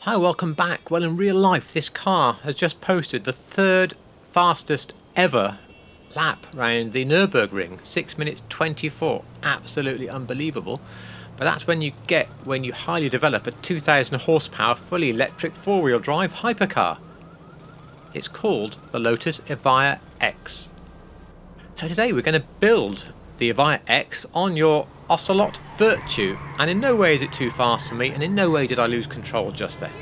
Hi, welcome back. Well, in real life, this car has just posted the third fastest ever lap round the Nürburgring, 6 minutes 24. Absolutely unbelievable. But that's when you highly develop a 2000 horsepower fully electric four-wheel drive hypercar. It's called the Lotus Evija X. So today we're going to build the Evija X on your Ocelot Virtue, and in no way is it too fast for me, and in no way did I lose control just then.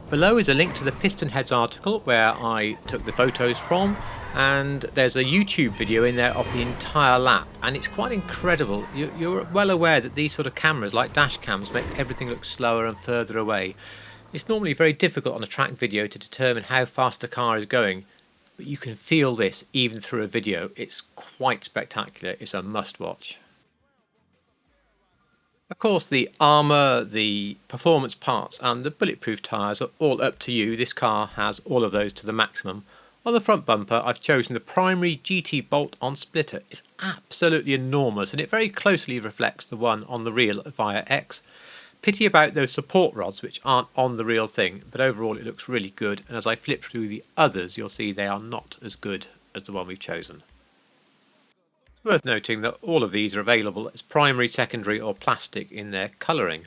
Below is a link to the Piston Heads article where I took the photos from, and there's a YouTube video in there of the entire lap, and it's quite incredible. You're well aware that these sort of cameras, like dash cams, make everything look slower and further away. It's normally very difficult on a track video to determine how fast the car is going, but you can feel this even through a video. It's quite spectacular. It's a must watch. Of course, the armour, the performance parts and the bulletproof tyres are all up to you. This car has all of those to the maximum. On the front bumper, I've chosen the primary GT bolt-on splitter. It's absolutely enormous and it very closely reflects the one on the real Evija X. Pity about those support rods which aren't on the real thing, but overall it looks really good, and as I flip through the others you'll see they are not as good as the one we've chosen. Worth noting that all of these are available as primary, secondary or plastic in their colouring.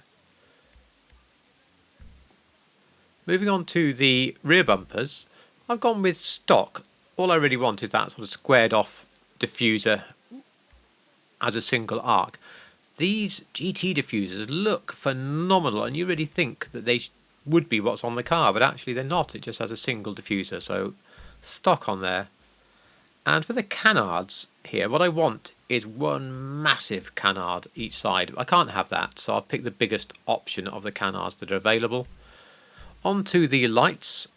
Moving on to the rear bumpers, I've gone with stock. All I really want is that sort of squared off diffuser as a single arc. These GT diffusers look phenomenal and you really think that they would be what's on the car, but actually they're not. It just has a single diffuser, so stock on there. And for the canards here, what I want is one massive canard each side. I can't have that, so I'll pick the biggest option of the canards that are available. Onto the lights.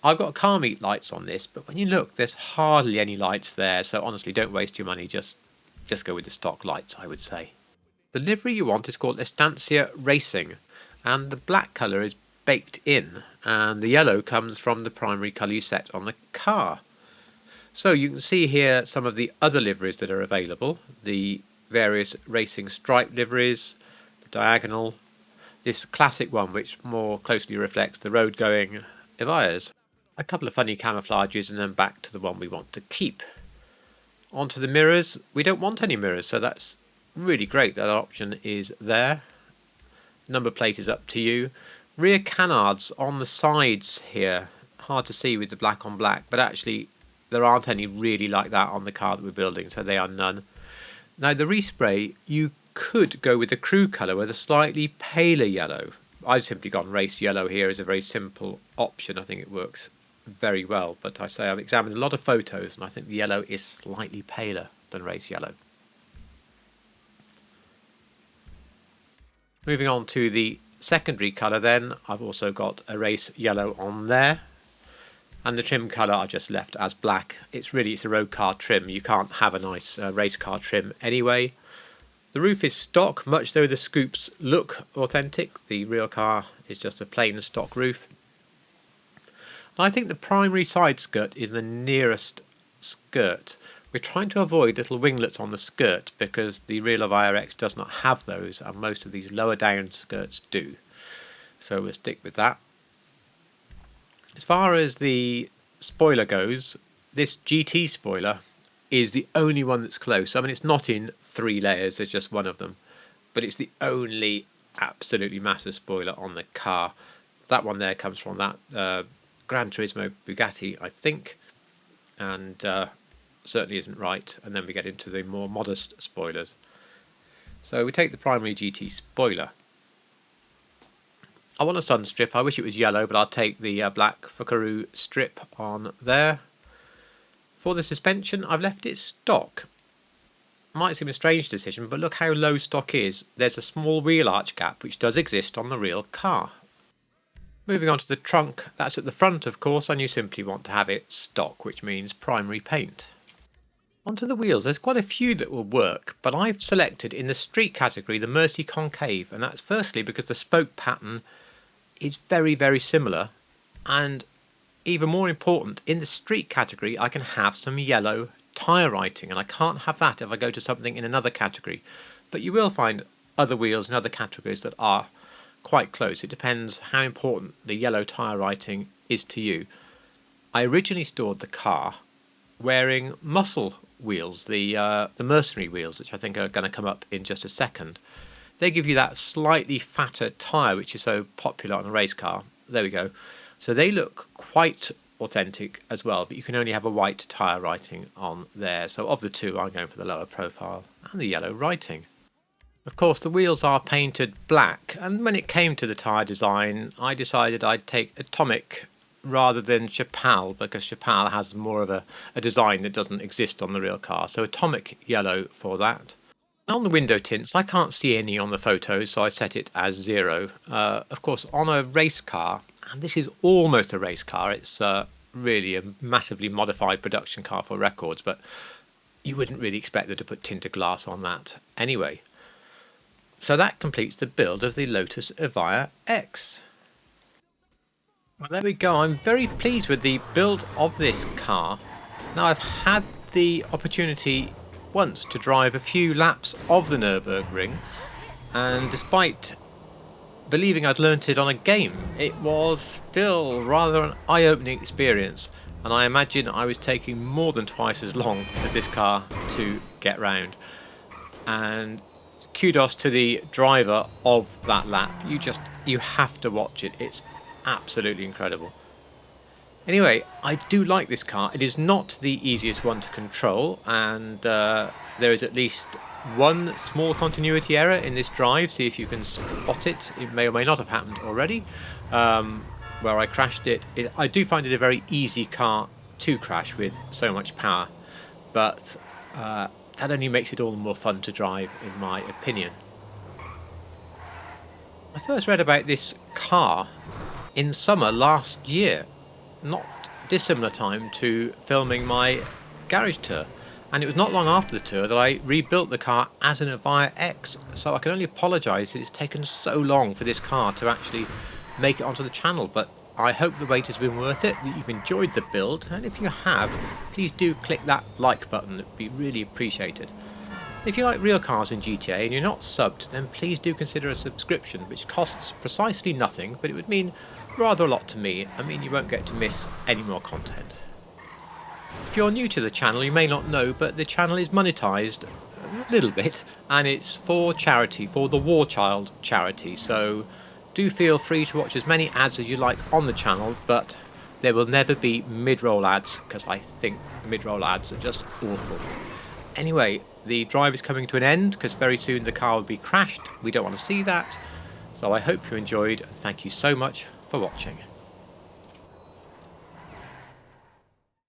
I've got car meet lights on this, but when you look, there's hardly any lights there, so honestly, don't waste your money. Just go with the stock lights, I would say. The livery you want is called Estancia Racing, and the black colour is baked in, and the yellow comes from the primary colour you set on the car. So you can see here some of the other liveries that are available, the various racing stripe liveries, the diagonal, this classic one which more closely reflects the road-going Evijas, a couple of funny camouflages, and then back to the one we want to keep. Onto the mirrors, we don't want any mirrors, so that's really great that option is there. Number plate is up to you. Rear canards on the sides here, hard to see with the black on black, but actually there aren't any really like that on the car that we're building, so they are none. Now the respray, you could go with the crew colour with a slightly paler yellow. I've simply gone race yellow here as a very simple option. I think it works very well, but I say I've examined a lot of photos and I think the yellow is slightly paler than race yellow. Moving on to the secondary colour then, I've also got a race yellow on there. And the trim colour I just left as black. It's a road car trim. You can't have a nice race car trim anyway. The roof is stock, much though the scoops look authentic. The real car is just a plain stock roof. And I think the primary side skirt is the nearest skirt. We're trying to avoid little winglets on the skirt because the real Evija X does not have those, and most of these lower down skirts do. So we'll stick with that. As far as the spoiler goes, this GT spoiler is the only one that's close. I mean, it's not in 3 layers, there's just one of them, but it's the only absolutely massive spoiler on the car. That one there comes from that Gran Turismo Bugatti, I think, and certainly isn't right. And then we get into the more modest spoilers. So we take the primary GT spoiler. I want a sun strip. I wish it was yellow, but I'll take the black Fukaru strip on there. For the suspension, I've left it stock. Might seem a strange decision, but look how low stock is. There's a small wheel arch gap, which does exist on the real car. Moving on to the trunk, that's at the front of course, and you simply want to have it stock, which means primary paint. Onto the wheels, there's quite a few that will work, but I've selected in the street category the Mercy Concave, and that's firstly because the spoke pattern is very, very similar, and even more important, in the street category I can have some yellow tyre writing, and I can't have that if I go to something in another category. But you will find other wheels in other categories that are quite close. It depends how important the yellow tyre writing is to you. I originally stored the car wearing muscle wheels, the mercenary wheels, which I think are going to come up in just a second. They give you that slightly fatter tyre, which is so popular on a race car. There we go. So they look quite authentic as well, but you can only have a white tyre writing on there. So of the two, I'm going for the lower profile and the yellow writing. Of course, the wheels are painted black, and when it came to the tyre design, I decided I'd take Atomic rather than Chapal, because Chapal has more of a design that doesn't exist on the real car. So Atomic yellow for that. On the window tints, I can't see any on the photos, so I set it as 0. Of course, on a race car, and this is almost a race car, it's really a massively modified production car for records, but you wouldn't really expect them to put tinted glass on that anyway. So that completes the build of the Lotus Evija X. Well, there we go. I'm very pleased with the build of this car. Now, I've had the opportunity once to drive a few laps of the Nürburgring, and despite believing I'd learnt it on a game, it was still rather an eye-opening experience, and I imagine I was taking more than twice as long as this car to get round. And kudos to the driver of that lap. You have to watch it. It's absolutely incredible. Anyway, I do like this car. It is not the easiest one to control, and there is at least one small continuity error in this drive. See if you can spot it. It may or may not have happened already, where I crashed it. I do find it a very easy car to crash with so much power, but that only makes it all the more fun to drive, in my opinion. I first read about this car in summer last year, not dissimilar time to filming my garage tour, and it was not long after the tour that I rebuilt the car as an Evija X, so I can only apologise that it's taken so long for this car to actually make it onto the channel, but I hope the wait has been worth it, that you've enjoyed the build, and if you have, please do click that like button. It would be really appreciated. If you like real cars in GTA and you're not subbed, then please do consider a subscription, which costs precisely nothing, but it would mean rather a lot to me. I mean, you won't get to miss any more content. If you're new to the channel, you may not know, but the channel is monetized a little bit, and it's for charity, for the War Child charity, so do feel free to watch as many ads as you like on the channel, but there will never be mid-roll ads, because I think mid-roll ads are just awful. Anyway, the drive is coming to an end, because very soon the car will be crashed. We don't want to see that, so I hope you enjoyed. Thank you so much for watching.